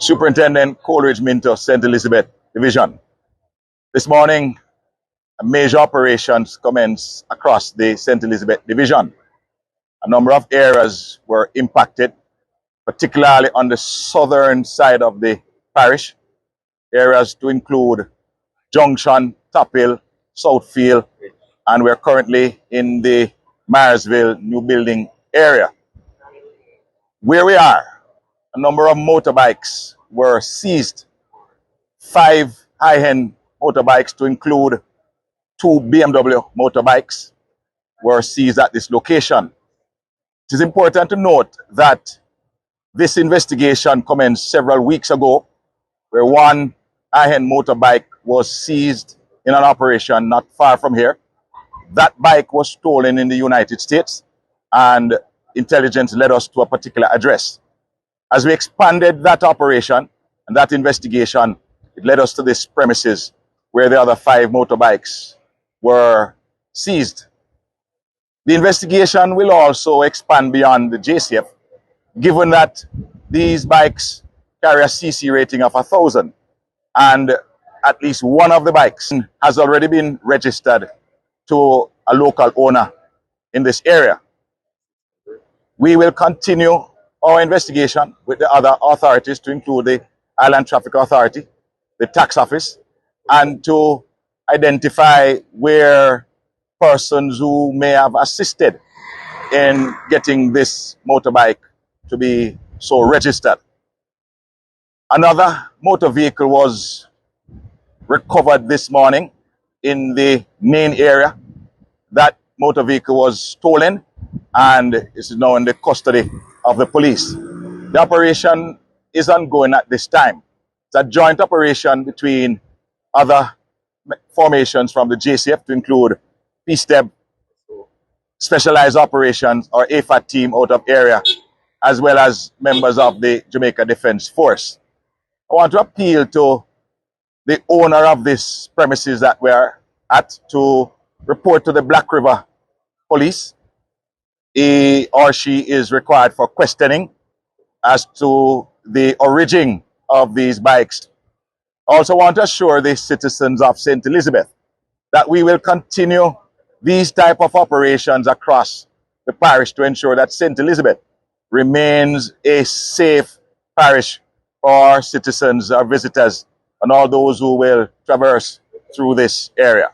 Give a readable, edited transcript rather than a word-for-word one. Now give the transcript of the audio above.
Superintendent Coleridge Minto, St. Elizabeth Division. This morning, major operations commenced across the St. Elizabeth Division. A number of areas were impacted, particularly on the southern side of the parish. Areas to include Junction, Top Hill, Southfield, and we're currently in the Mayersville new building area. Where we are, a number of motorbikes were seized. 5 high-end motorbikes, to include 2 BMW motorbikes, were seized at this location. It is important to note that this investigation commenced several weeks ago, where 1 high-end motorbike was seized in an operation not far from here. That bike was stolen in the United States, and intelligence led us to a particular address. As we expanded that operation and that investigation, it led us to this premises where the other 5 motorbikes were seized. The investigation will also expand beyond the JCF, given that these bikes carry a CC rating of 1,000, and at least one of the bikes has already been registered to a local owner in this area. We will continue our investigation with the other authorities, to include the Island Traffic Authority, the tax office, and to identify where persons who may have assisted in getting this motorbike to be so registered. Another motor vehicle was recovered this morning in the main area. That motor vehicle was stolen and is now in the custody of the police. The operation is ongoing at this time. It's a joint operation between other formations from the JCF, to include PSTEB, Specialized Operations or AFAT team out of area, as well as members of the Jamaica Defense Force. I want to appeal to the owner of this premises that we're at to report to the Black River Police. He or she is required for questioning as to the origin of these bikes. I also want to assure the citizens of St. Elizabeth that we will continue these type of operations across the parish to ensure that St. Elizabeth remains a safe parish for citizens or visitors and all those who will traverse through this area.